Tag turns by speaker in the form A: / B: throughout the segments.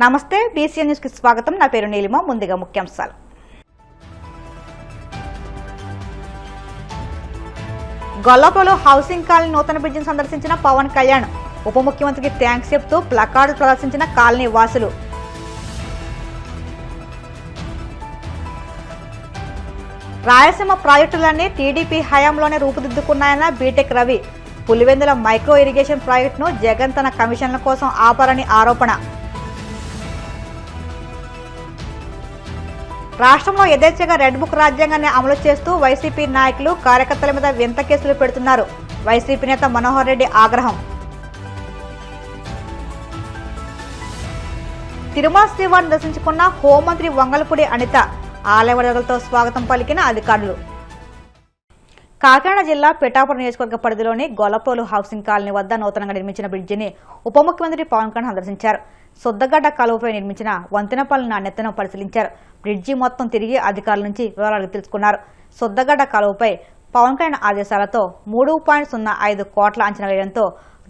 A: నమస్తే BCN news కి స్వాగతం. నా పేరు నీలిమ. ముందుగా ముఖ్యాంశాలు. గొల్లప్రోలు హౌసింగ్ కాలనీ నూతన బ్రిడ్జిని సందర్శించిన పవన్ కళ్యాణ్. ఉప ముఖ్యమంత్రికి థ్యాంక్స్ చెప్తూ ప్లకార్డు ప్రదర్శించిన కాలనీ వాసులు. రాయలసీమ ప్రాజెక్టులన్నీ టీడీపీ హయాంలోనే రూపుదిద్దుకున్నాయన్న BTech Ravi. Pulivendula micro irrigation ప్రాజెక్టును జగన్ తన కమిషన్ల కోసం ఆపారని ఆరోపణ. రాష్ట్రంలో యథేచ్ఛగా రెడ్ బుక్ రాజ్యాంగాన్ని అమలు చేస్తూ వైసీపీ నాయకులు కార్యకర్తల మీద వింత కేసులు పెడుతున్నారు. వైసీపీ నేత మనోహర్ రెడ్డి ఆగ్రహం. తిరుమల శ్రీవారిని దర్శించుకున్న హోంమంత్రి వంగలపూడి అనిత. ఆలయవడలతో స్వాగతం పలికిన అధికారులు. కాకినాడ జిల్లా పిఠాపురం నియోజకవర్గ పరిధిలోని గొల్లప్రోలు హౌసింగ్ కాలనీ వద్ద నూతనంగా నిర్మించిన బ్రిడ్జిని ఉప ముఖ్యమంత్రి పవన్ కళ్యాణ్ సందర్శించారు. సొద్దగడ్డ కాలువపై నిర్మించిన వంతెనపల్లి నాణ్యతను పరిశీలించారు. బ్రిడ్జి మొత్తం తిరిగి అధికారుల నుంచి వివరాలు తెలుసుకున్నారు. సొద్దగడ్డ కాలువపై పవన్ కళ్యాణ్ ఆదేశాలతో 3.05 కోట్ల అంచనా వ్యయంతో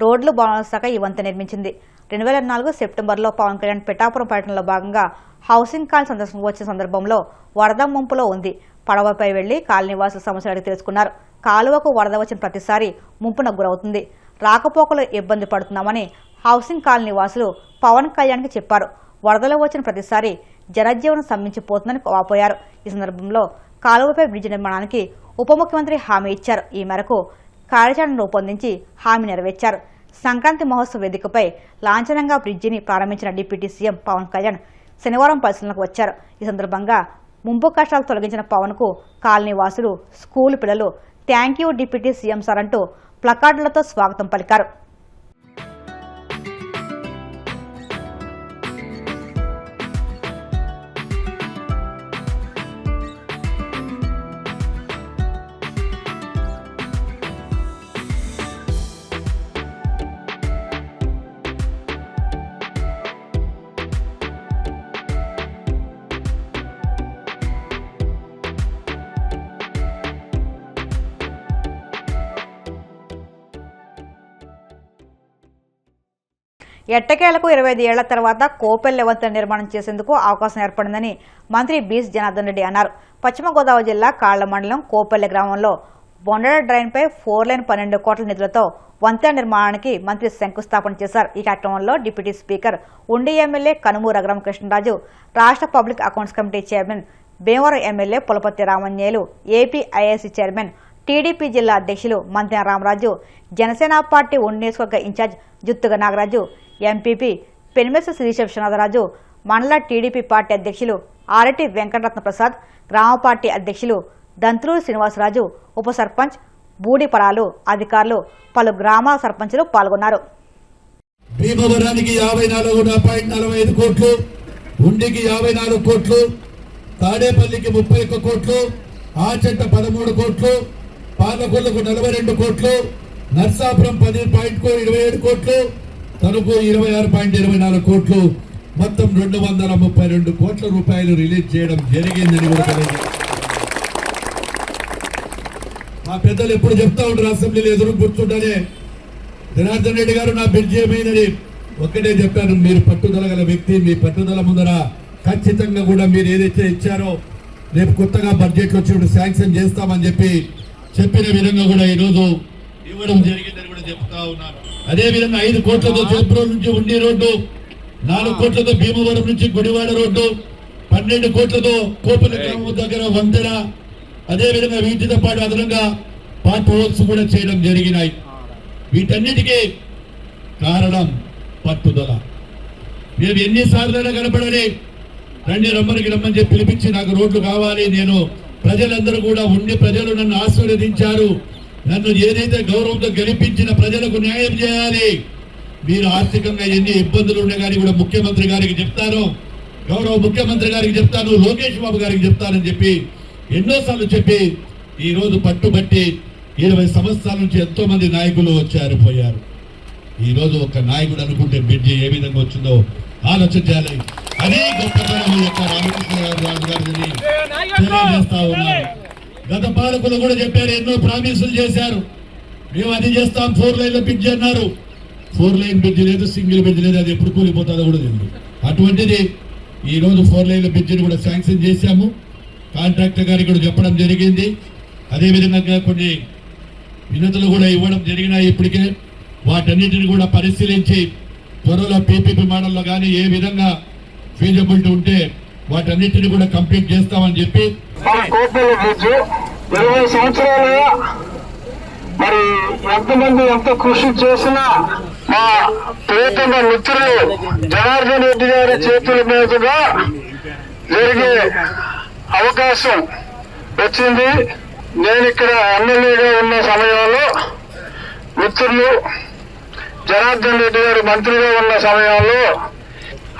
A: రోడ్లు భవనాల శాఖ ఈ వంతెన నిర్మించింది. 2004 సెప్టెంబర్లో పవన్ కళ్యాణ్ పిఠాపురం పర్యటనలో భాగంగా హౌసింగ్ కాలనీ సందర్శనకు వచ్చిన సందర్భంలో వరద ముంపులో ఉంది. పడవపై వెళ్లి కాలనీవాసుల సమస్యలు అడిగి తెలుసుకున్నారు. కాలువకు వరద వచ్చిన ప్రతిసారి ముంపునకు గురవుతుంది. రాకపోకలు ఇబ్బంది పడుతున్నామని హౌసింగ్ కాలనీ వాసులు పవన్ కళ్యాణ్కి చెప్పారు. వరదలు వచ్చిన ప్రతిసారి జనజీవనం స్తంభించిపోతుందని వాపోయారు. ఈ సందర్భంలో కాలువపై బ్రిడ్జి నిర్మాణానికి ఉప ముఖ్యమంత్రి హామీ ఇచ్చారు. ఈ మేరకు కార్యాచరణ రూపొందించి హామీ నెరవేర్చారు. సంక్రాంతి మహోత్సవ వేదికపై లాంఛనంగా బ్రిడ్జిని ప్రారంభించిన డిప్యూటీ సీఎం పవన్ కళ్యాణ్ శనివారం పరిశీలనకు వచ్చారు. ఈ సందర్భంగా ముంపు కష్టాలు తొలగించిన పవన్ కు కాలనీ వాసులు, స్కూల్ పిల్లలు thank you deputy CM sir అంటూ ప్లకార్డులతో స్వాగతం పలికారు. ఎట్టకేలకు 25 ఏళ్ల తర్వాత కోపెల్లె వంతెన నిర్మాణం చేసేందుకు అవకాశం ఏర్పడిందని మంత్రి బీసీ జనార్దన్ రెడ్డి అన్నారు. పశ్చిమ గోదావరి జిల్లా కాళ్ల మండలం కోపెల్లె గ్రామంలో బొండడ డ్రైన్పై 4 లేన్ 12 కోట్ల నిధులతో వంతెన నిర్మాణానికి మంత్రి శంకుస్థాపన చేశారు. ఈ కార్యక్రమంలో deputy speaker Undi MLA Kanumuru Raghuramakrishnaraju, రాష్ట్ర public accounts committee chairman Bhimavaram MLA Pulaparthi Ramanjaneyulu, AP IAC chairman, TDP జిల్లా అధ్యక్షులు మంతెన రామరాజు, జనసేన పార్టీ ఉండి నియోజకవర్గ ఇన్ఛార్జ్ జుత్తుగ నాగరాజు, ఎంపీపీ పెనిమెస శిరీష విశ్వనాథరాజు, మండల టీడీపీ పార్టీ అధ్యక్షులు ఆరటి వెంకటరత్న ప్రసాద్, గ్రామ పార్టీ అధ్యక్షులు దంత్రూరు శ్రీనివాసరాజు, ఉప సర్పంచ్ బూడిపరాలు, అధికారులు, పలు గ్రామాల సర్పంచులు పాల్గొన్నారు.
B: భీమవరానికి 54.45 కోట్లు, ఉండికి 54 కోట్లు, తాడేపల్లికి 31 కోట్లు, ఆచెట్ట 13 కోట్లు, పాలకొల్లుకు 42 కోట్లు, నర్సాపురం 10.27 కోట్లు, తణుకు 26.24 కోట్లు, మొత్తం 232 కోట్ల రూపాయలు రిలీజ్ చేయడం జరిగిందని కూడా తెలియజేస్తారు. మా పెద్దలు ఎప్పుడు చెప్తా ఉంటారు, అసెంబ్లీలో ఎదురు కూర్చుంటానే, జనార్దన్ రెడ్డి గారు నా బ్రిడ్జి ఏమైందని ఒక్కటే చెప్పాను. మీరు పట్టుదల గల వ్యక్తి, మీ పట్టుదల ముందర ఖచ్చితంగా కూడా మీరు ఏదైతే ఇచ్చారో రేపు కొత్తగా బడ్జెట్లు వచ్చినప్పుడు శాంక్షన్ చేస్తామని చెప్పిన విధంగా కూడా ఈరోజు ఇవ్వడం జరిగిందని కూడా చెప్తా ఉన్నారు. అదే విధంగా 5 కోట్లతో చేబ్రోలు నుంచి ఉండి రోడ్డు, 4 కోట్లతో భీమవరం నుంచి గుడివాడ రోడ్డు, 12 కోట్లతో కోపల్లి గ్రామం దగ్గర వంతెన, అదే విధంగా వీటితో పాటు అదనంగా పార్ట్ హోల్స్ కూడా చేయడం జరిగినాయి. వీటన్నిటికీ కారణం పట్టుదల. మేము ఎన్నిసార్లైనా కనపడని రండి రమ్మని చెప్పి పిలిపించి నాకు రోడ్లు కావాలి, నేను ప్రజలందరూ కూడా ఉండి ప్రజలు నన్ను ఆశీర్వదించారు, నన్ను ఏదైతే గౌరవంతో గెలిపించిన ప్రజలకు న్యాయం చేయాలి, మీరు ఆర్థికంగా ఎన్ని ఇబ్బందులు ఉన్నా కానీ కూడా ముఖ్యమంత్రి గారికి చెప్తాను, గౌరవ ముఖ్యమంత్రి గారికి చెప్తాను, లోకేష్ బాబు గారికి చెప్తానని చెప్పి ఎన్నోసార్లు చెప్పి ఈ రోజు పట్టుబట్టి 20 సంవత్సరాల నుంచి ఎంతో మంది నాయకులు వచ్చారు పోయారు. ఈ రోజు ఒక నాయకుడు అనుకుంటే బ్రిడ్జి ఏ విధంగా వచ్చిందో ఆలోచించాలి. అదే గొప్పతనం యొక్క రామకృష్ణరాజు గారిని తెలియజేస్తా ఉన్నారు. గత పాలకులు కూడా చెప్పారు, ఎన్నో ప్రామిసులు చేశారు, మేము అది చేస్తాం, 4 లైన్ల బ్రిడ్జి అన్నారు. 4 లైన్ బ్రిడ్జి లేదు, సింగిల్ బ్రిడ్జి లేదు, అది ఎప్పుడు కూలిపోతుందో కూడా తెలియదు. అటువంటిది ఈరోజు 4 లైన్ల బ్రిడ్జిని కూడా శాంక్షన్ చేశాము. కాంట్రాక్టర్ గారికి కూడా చెప్పడం జరిగింది. అదేవిధంగా కొన్ని వినతులు కూడా ఇవ్వడం జరిగినాయి. ఇప్పటికే వాటన్నిటిని కూడా పరిశీలించి త్వరలో పీపీపీ మోడల్లో కానీ ఏ విధంగా ఫీజిబిలిటీ ఉంటే వాటన్నిటిని కూడా కంప్లీట్ చేస్తామని చెప్పి
C: 20 సంవత్సరాలుగా మరి ఎంతమంది ఎంత కృషి చేసినా మా ప్రియతమ మిత్రులు జనార్దన్ రెడ్డి గారి చేతుల మీదుగా జరిగే అవకాశం వచ్చింది. నేను ఇక్కడ ఎమ్మెల్యేగా ఉన్న సమయంలో మిత్రులు జనార్దన్ రెడ్డి గారు మంత్రిగా ఉన్న సమయంలో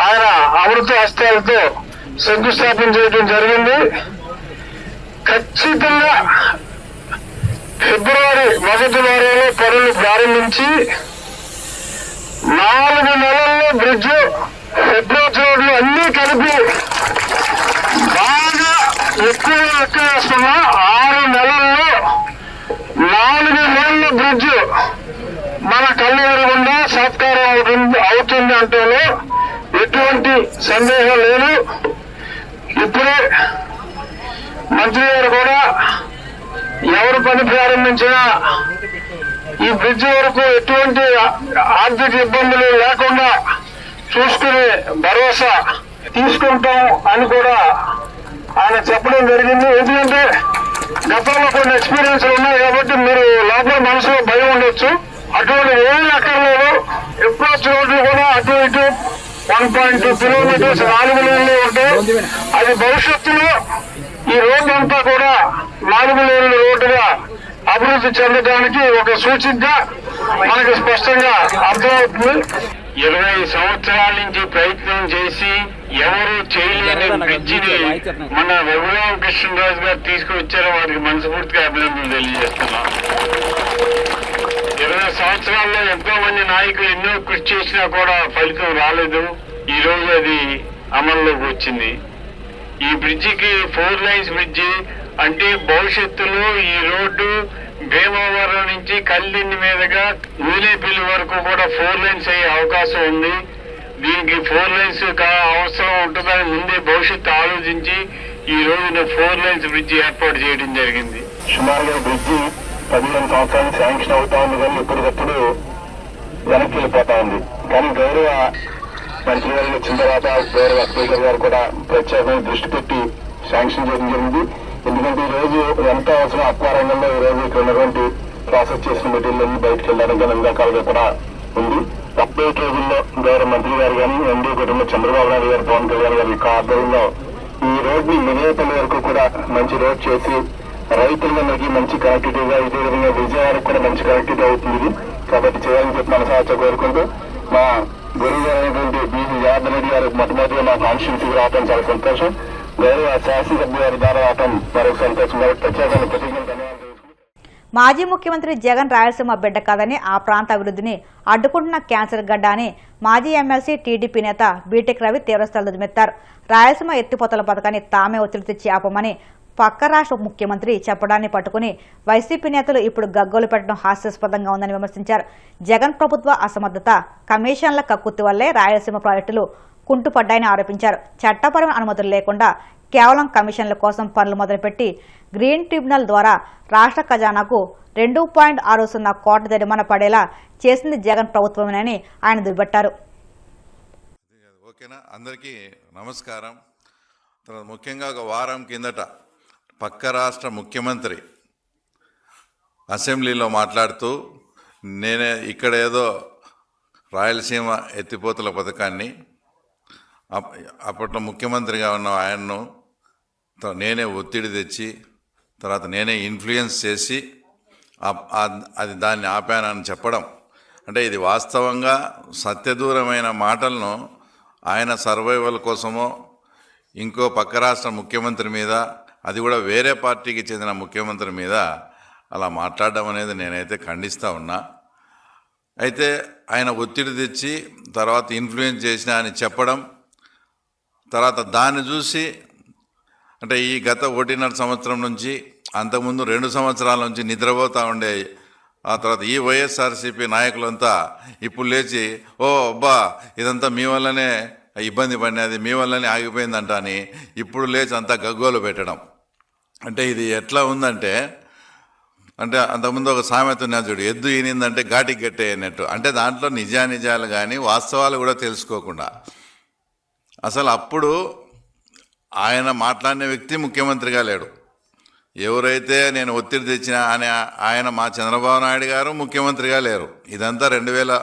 C: ఆయన అమృత హస్తాలతో శంకుస్థాపన చేయడం జరిగింది. ఖచ్చితంగా ఫిబ్రవరి 1వ వారంలో పనులు ప్రారంభించి 4 నెలల్లో బ్రిడ్జ్ అప్రోచ్ రోడ్లు అన్ని కలిపి బాగా ఎక్కువ ఎక్కేస్తున్న 6 నెలల్లో 4 నెలల బ్రిడ్జ్ మన కళ్ళు ఎదురుగుండా సత్కారం అవుతుంది అంటేనే ఎటువంటి సందేహం లేదు. ఇప్పుడే మంత్రి గారు కూడా ఎవరు పని ప్రారంభించినా ఈ బ్రిడ్జ్ వరకు ఎటువంటి ఆర్థిక ఇబ్బందులు లేకుండా చూసుకునే భరోసా తీసుకుంటాం అని కూడా ఆయన చెప్పడం జరిగింది. ఎందుకంటే గతంలో కొన్ని ఎక్స్పీరియన్స్లు ఉన్నాయి కాబట్టి మీరు లోపల మనసులో భయం ఉండొచ్చు. అటువంటి ఏమీ అక్కర్లేదు. అప్రోచ్ రోడ్లు కూడా అటు ఇటు 1.2 కిలోమీటర్స్ 4 లేన్లు ఉంటాయి. అది భవిష్యత్తులో ఈ రోడ్డు అంతా కూడా 4 లేన్ల రోడ్డుగా అభివృద్ధి చెందడానికి ఒక సూచికగా మనకు స్పష్టంగా అర్థమవుతుంది. 20 సంవత్సరాల నుంచి ప్రయత్నం చేసి ఎవరు చేయలేని బ్రిడ్జిని మన రఘురామ కృష్ణరాజు గారు తీసుకువచ్చారో వారికి మనస్ఫూర్తిగా అభినందనలు తెలియజేస్తున్నాం. 20 సంవత్సరాల్లో ఎంతో మంది నాయకులు ఎన్నో కృషి చేసినా కూడా ఫలితం రాలేదు. ఈ రోజు అది అమల్లోకి వచ్చింది. ఈ బ్రిడ్జికి 4 లైన్స్ బ్రిడ్జి అంటే భవిష్యత్తులో ఈ రోడ్డు భీమవరం నుంచి కల్లిండి మీదుగా ఊలేపల్లి వరకు కూడా 4 లైన్స్ అయ్యే అవకాశం ఉంది. దీనికి 4 లైన్స్ అవసరం ఉంటుందని ముందే భవిష్యత్తు ఆలోచించి ఈ రోజున 4 లైన్స్ బ్రిడ్జి ఏర్పాటు చేయడం జరిగింది.
D: సుమారుగా బ్రిడ్జి 15 సంవత్సరాలు శాంక్షన్ అవుతా ఉంది, కానీ ఎప్పటికప్పుడు వెనక్కి వెళ్ళిపోతా ఉంది. కానీ గౌరవ మంత్రి గారు వచ్చిన తర్వాత గౌరవ స్పీకర్ గారు కూడా ప్రత్యేకంగా దృష్టి పెట్టి శాంక్షన్ చేయడం జరిగింది. ఎందుకంటే ఈ రోజు ఎంత అవసరం అక్వారంగంలో ఈ రోజు ఇక్కడ ఉన్నటువంటి ప్రాసెస్ చేసిన మెటీరియల్ బయటకు వెళ్ళడానికి అన్ని రకాలుగా కూడా ఉంది. అప్డేట్ రోజుల్లో గౌరవ మంత్రి గారు కానీ ఎన్డీ కుటుంబ చంద్రబాబు నాయుడు గారు పవన్ కళ్యాణ్ గారి యొక్క ఆధ్వర్యంలో ఈ రోడ్ని మినేపల్లి వరకు కూడా మంచి రోడ్ చేసి రైతులందరికీ మంచి కనెక్టివిటీ గా, ఇదే విధంగా విజయవాడకు కూడా మంచి కనెక్టివిటీ అవుతుంది. కాబట్టి చేయాలని చెప్పి మనసాచ కోరుకుంటూ మా గురువు గారు అయినటువంటి బీసీ జనార్దన్ రెడ్డి గారు మొట్టమొదటిగా మా కాన్స్టిట్యూన్సీకి రావడం చాలా సంతోషం. గౌరవ శాసనసభ్యుల గారి ద్వారా రావడం మరొక సంతోషం. ప్రత్యేకంగా ధన్యవాదాలు.
A: మాజీ ముఖ్యమంత్రి జగన్ రాయలసీమ బిడ్డ కాదని ఆ ప్రాంత అభివృద్ధిని అడ్డుకుంటున్న క్యాన్సర్ గడ్డ అని మాజీ ఎమ్మెల్సీ టీడీపీ నేత బీటెక్ రవి తీవ్రస్థాయిలో దుమ్మెత్తారు. రాయలసీమ ఎత్తిపోతల పథకాన్ని తామే ఒత్తిడి తెచ్చి ఆపమని పక్క రాష్ట్ర ముఖ్యమంత్రి చెప్పడాన్ని పట్టుకుని వైసీపీ నేతలు ఇప్పుడు గగ్గోలు పెట్టడం హాస్యాస్పదంగా ఉందని విమర్శించారు. జగన్ ప్రభుత్వ అసమర్థత, కమిషన్ల కక్కుర్తి వల్లే రాయలసీమ ప్రాజెక్టులు కుంటుపడ్డాయని ఆరోపించారు. చట్టపరమైన అనుమతులు లేకుండా కేవలం కమిషన్ల కోసం పనులు మొదలుపెట్టి గ్రీన్ ట్రిబ్యునల్ ద్వారా రాష్ట్ర ఖజానాకు 2.60 కోట్ల జరిమానా పడేలా చేసింది జగన్ ప్రభుత్వమేనని ఆయన దుర్బట్టారు.
E: ఓకేనా, అందరికీ నమస్కారం. ముఖ్యంగా ఒక వారం కిందట పక్క రాష్ట్ర ముఖ్యమంత్రి అసెంబ్లీలో మాట్లాడుతూ నేనే ఇక్కడ ఏదో రాయలసీమ ఎత్తిపోతల పథకాన్ని అప్పట్లో ముఖ్యమంత్రిగా ఉన్న ఆయన్ను నేనే ఒత్తిడి తెచ్చి తర్వాత నేనే ఇన్ఫ్లుయెన్స్ చేసి అది దాన్ని ఆపానని చెప్పడం అంటే ఇది వాస్తవంగా సత్యదూరమైన మాటలను ఆయన సర్వైవల్ కోసమో ఇంకో పక్క రాష్ట్ర ముఖ్యమంత్రి మీద, అది కూడా వేరే పార్టీకి చెందిన ముఖ్యమంత్రి మీద అలా మాట్లాడడం అనేది నేనైతే ఖండిస్తూ ఉన్నా. అయితే ఆయన ఒత్తిడి తెచ్చి తర్వాత ఇన్ఫ్లుయెన్స్ చేసిన అని చెప్పడం, తర్వాత దాన్ని చూసి అంటే ఈ గత 1.5 సంవత్సరం నుంచి అంతకుముందు 2 సంవత్సరాల నుంచి నిద్రపోతూ ఉండే ఆ తర్వాత ఈ వైఎస్ఆర్సీపీ నాయకులంతా ఇప్పుడు లేచి ఓ అబ్బా ఇదంతా మీ వల్లనే ఇబ్బంది పడినది మీ వల్లనే ఆగిపోయిందంట అని ఇప్పుడు లేచి అంతా గగ్గోలు పెట్టడం. అంటే ఇది ఎట్లా ఉందంటే, అంటే అంతకుముందు ఒక సామెత ఉన్నది చూడు, ఎద్దు ఈనిందంటే ఘాటికి గట్టే అన్నట్టు. అంటే దాంట్లో నిజానిజాలు కానీ వాస్తవాలు కూడా తెలుసుకోకుండా అసలు అప్పుడు ఆయన మాట్లాడిన వ్యక్తి ముఖ్యమంత్రిగా లేడు. ఎవరైతే నేను ఒత్తిడి తెచ్చినా అని ఆయన మా చంద్రబాబు నాయుడు గారు ముఖ్యమంత్రిగా లేరు. ఇదంతా 2000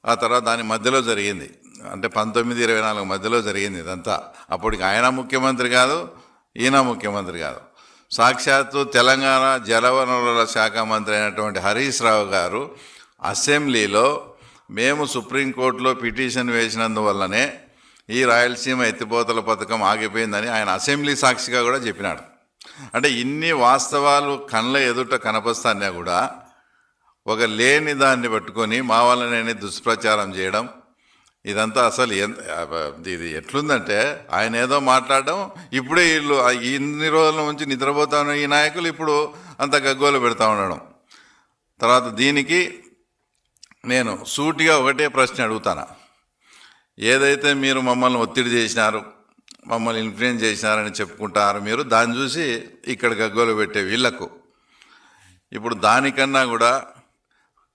E: ఆ తర్వాత దాని మధ్యలో జరిగింది. అంటే 1924 మధ్యలో జరిగింది ఇదంతా. అప్పటికి ఆయన ముఖ్యమంత్రి కాదు, ఈయన ముఖ్యమంత్రి కాదు. సాక్షాత్తు తెలంగాణ జలవనరుల శాఖ మంత్రి అయినటువంటి హరీష్ రావు గారు అసెంబ్లీలో మేము సుప్రీంకోర్టులో పిటిషన్ వేసినందువల్లనే ఈ రాయలసీమ ఎత్తిపోతల పథకం ఆగిపోయిందని ఆయన అసెంబ్లీ సాక్షిగా కూడా చెప్పినాడు. అంటే ఇన్ని వాస్తవాలు కళ్ళ ఎదుట కనపస్తానే కూడా ఒక లేని దాన్ని పట్టుకొని మా వల్లనే దుష్ప్రచారం చేయడం, ఇదంతా అసలు ఇది ఎట్లుందంటే ఆయన ఏదో మాట్లాడడం, ఇప్పుడే వీళ్ళు ఇన్ని రోజుల నుంచి నిద్రపోతా ఉన్న ఈ నాయకులు ఇప్పుడు అంత గగ్గోలు పెడతా ఉండడం. తర్వాత దీనికి నేను సూటిగా ఒకటే ప్రశ్న అడుగుతాను. ఏదైతే మీరు మమ్మల్ని ఒత్తిడి చేసినారు, మమ్మల్ని ఇన్ఫ్లుయెన్స్ చేసినారని చెప్పుకుంటారు మీరు, దాన్ని చూసి ఇక్కడ గగ్గోలు పెట్టే వీళ్లకు ఇప్పుడు దానికన్నా కూడా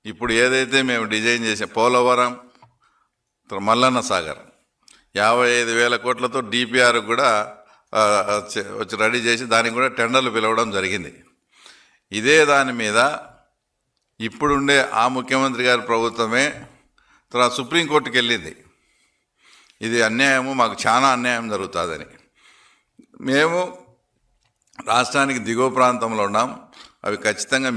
E: ఇప్పుడు ఏదైతే మేము డిజైన్ చేసే పోలవరం, మల్లన్న సాగర్ 55,000 కోట్లతో డిపిఆర్ కూడా వచ్చి రెడీ చేసి దానికి కూడా టెండర్లు పిలవడం జరిగింది. ఇదే దాని మీద ఇప్పుడుండే ఆ ముఖ్యమంత్రి గారి ప్రభుత్వమే తర్వాత సుప్రీంకోర్టుకి వెళ్ళింది. ఇది అన్యాయము, మాకు చాలా అన్యాయం జరుగుతుందని. మేము రాష్ట్రానికి దిగువ ప్రాంతంలో ఉన్నాం, అవి ఖచ్చితంగా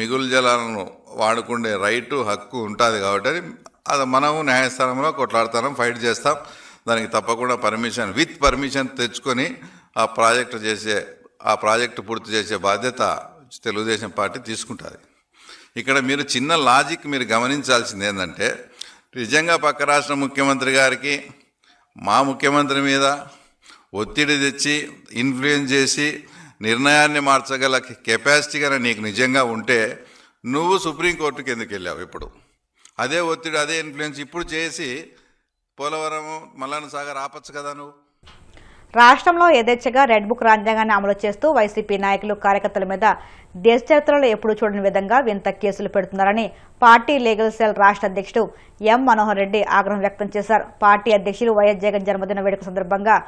E: మిగులు జలాలను వాడుకునే రైటు హక్కు ఉంటుంది కాబట్టి అది మనము న్యాయస్థానంలో కొట్లాడతాం, ఫైట్ చేస్తాం. దానికి తప్పకుండా విత్ పర్మిషన్ తెచ్చుకొని ఆ ప్రాజెక్టు పూర్తి చేసే బాధ్యత తెలుగుదేశం పార్టీ తీసుకుంటుంది. ఇక్కడ మీరు చిన్న లాజిక్ మీరు గమనించాల్సింది ఏంటంటే, నిజంగా పక్క రాష్ట్ర ముఖ్యమంత్రి గారికి మా ముఖ్యమంత్రి మీద ఒత్తిడి తెచ్చి ఇన్ఫ్లుయెన్స్ చేసి నిర్ణయాన్ని మార్చగల కెపాసిటీ కన్నా నీకు నిజంగా ఉంటే నువ్వు సుప్రీంకోర్టుకి ఎందుకు వెళ్ళావు? ఇప్పుడు అదే ఒత్తిడి, అదే ఇన్ఫ్లుయెన్స్ ఇప్పుడు చేసి పోలవరం, మల్లన్న సాగర్ ఆపచ్చు కదా నువ్వు.
A: రాష్ట్రంలో యథేచ్ఛగా రెడ్ బుక్ రాజ్యాంగాన్ని అమలు చేస్తూ వైసీపీ నాయకులు, కార్యకర్తల మీద దేశ చరిత్రలో ఎప్పుడూ చూడని విధంగా వింత కేసులు పెడుతున్నారని పార్టీ లీగల్ సెల్ రాష్ట్ర అధ్యక్షుడు ఎం మనోహర్ రెడ్డి ఆగ్రహం వ్యక్తం చేశారు. పార్టీ అధ్యక్షులు వైఎస్ జగన్ జన్మదిన వేడుక సందర్భంగా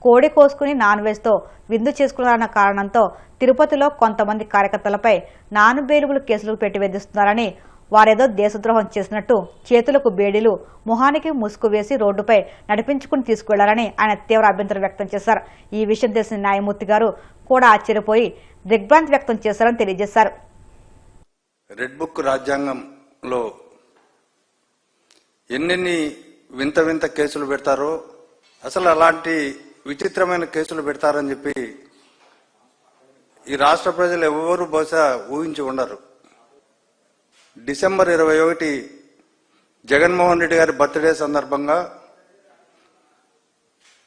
A: కోడి కోసుకుని నాన్ వెజ్తో విందు చేసుకున్నారన్న కారణంతో తిరుపతిలో కొంతమంది కార్యకర్తలపై నాన్ బెయిలబుల్ కేసులు పెట్టి వేధిస్తున్నారని, వారేదో దేశద్రోహం చేసినట్టు చేతులకు బేడీలు, మొహానికి ముసుగు వేసి రోడ్డుపై నడిపించుకుని తీసుకువెళ్లారని ఆయన తీవ్ర అభ్యంతరం వ్యక్తం చేశారు. ఈ విషయం తెలిసిన న్యాయమూర్తి గారు కూడా ఆశ్చర్యపోయి దిగ్భ్రాంతి వ్యక్తం చేశారని తెలియజేశారు.
F: రెడ్ బుక్ రాజ్యాంగంలో ఎన్నెన్ని వింత వింత కేసులు పెడతారో, అసలు అలాంటి విచిత్రమైన కేసులు పెడతారని చెప్పి ఈ రాష్ట్ర ప్రజలు ఎవరు బహుశా ఊహించి ఉండరు. డిసెంబర్ 21 జగన్మోహన్ రెడ్డి గారి బర్త్డే సందర్భంగా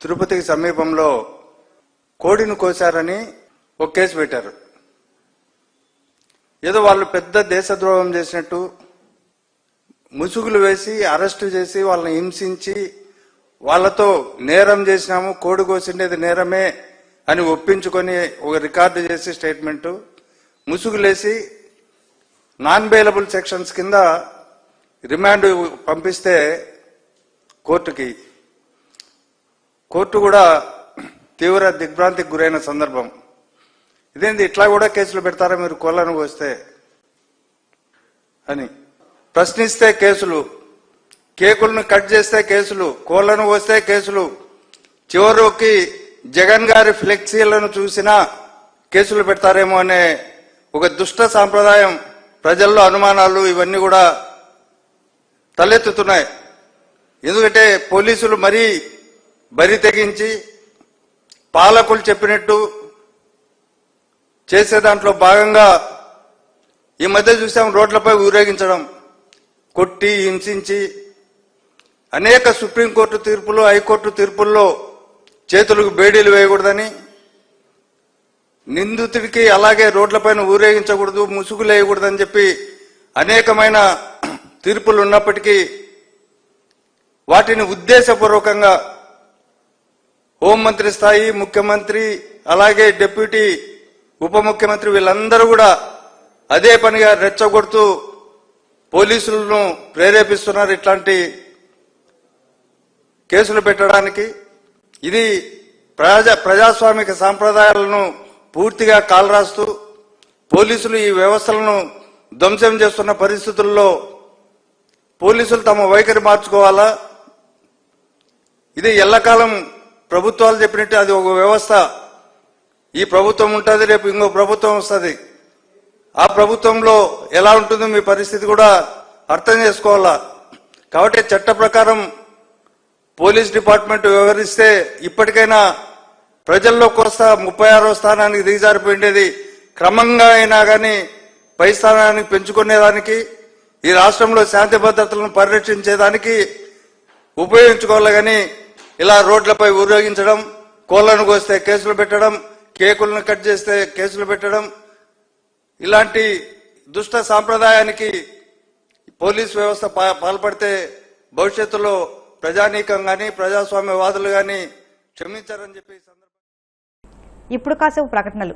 F: తిరుపతికి సమీపంలో కోడిని కోశారని ఒక కేసు పెట్టారు. ఏదో వాళ్ళు పెద్ద దేశద్రోహం చేసినట్టు ముసుగులు వేసి అరెస్టు చేసి వాళ్ళని హింసించి వాళ్లతో నేరం చేసినాము, కోడి కోసిండేది నేరమే అని ఒప్పించుకొని ఒక రికార్డు చేసి స్టేట్మెంట్ ముసుగులేసి నాన్ బెయిలబుల్ సెక్షన్స్ కింద రిమాండ్ పంపిస్తే కోర్టు కూడా తీవ్ర దిగ్భ్రాంతికి గురైన సందర్భం. ఇదేంది ఇట్లా కూడా కేసులు పెడతారా మీరు కోళ్లను కోస్తే అని ప్రశ్నిస్తే కేసులు, కేకులను కట్ చేస్తే కేసులు, కోళ్లను కోస్తే కేసులు, చివరికి జగన్ గారి ఫ్లెక్సీలను చూసినా కేసులు పెడతారేమో అనే ఒక దుష్ట సాంప్రదాయం, ప్రజల్లో అనుమానాలు ఇవన్నీ కూడా తలెత్తుతున్నాయి. ఎందుకంటే పోలీసులు మరీ బరి తెగించి పాలకులు చెప్పినట్టు చేసే దాంట్లో భాగంగా ఈ మధ్య చూసాం రోడ్లపై ఊరేగించడం, కొట్టి హింసించి అనేక సుప్రీంకోర్టు తీర్పులు, హైకోర్టు తీర్పుల్లో చేతులకు బేడీలు వేయకూడదని, నిందితుడికి అలాగే రోడ్లపైన ఊరేగించకూడదు, ముసుగులు వేయకూడదని చెప్పి అనేకమైన తీర్పులు ఉన్నప్పటికీ వాటిని ఉద్దేశపూర్వకంగా హోంమంత్రి స్థాయి, ముఖ్యమంత్రి, అలాగే డిప్యూటీ ఉప ముఖ్యమంత్రి వీళ్ళందరూ కూడా అదే పనిగా రెచ్చగొడుతూ పోలీసులను ప్రేరేపిస్తున్నారు ఇట్లాంటి కేసులు పెట్టడానికి. ఇది ప్రజాస్వామిక సాంప్రదాయాలను పూర్తిగా కాలరాస్తూ పోలీసులు ఈ వ్యవస్థలను ధ్వంసం చేస్తున్న పరిస్థితుల్లో పోలీసులు తమ వైఖరి మార్చుకోవాలా? ఇది ఎల్లకాలం ప్రభుత్వాలు చెప్పినట్టు అది ఒక వ్యవస్థ. ఈ ప్రభుత్వం ఉంటుంది, రేపు ఇంకో ప్రభుత్వం వస్తుంది. ఆ ప్రభుత్వంలో ఎలా ఉంటుందో మీ పరిస్థితి కూడా అర్థం చేసుకోవాలా. కాబట్టి చట్ట ప్రకారం పోలీస్ డిపార్ట్మెంట్ వ్యవహరిస్తే ఇప్పటికైనా ప్రజల్లోకి వస్తా 36వ స్థానానికి దిగజారిపోయిండేది క్రమంగా అయినా కానీ పై స్థానానికి పెంచుకునేదానికి, ఈ రాష్ట్రంలో శాంతి భద్రతలను పరిరక్షించేదానికి ఉపయోగించుకోవాలి. కానీ ఇలా రోడ్లపై ఊరేగించడం, కోళ్లను కోస్తే కేసులు పెట్టడం, కేకులను కట్ చేస్తే కేసులు పెట్టడం, ఇలాంటి దుష్ట సాంప్రదాయానికి పోలీస్ వ్యవస్థ పాల్పడితే భవిష్యత్తులో ప్రజానీకం కానీ ప్రజాస్వామ్యవాదులు కానీ క్షమించారని చెప్పి
A: ఇప్పుడు కాసేపు ప్రకటనలు.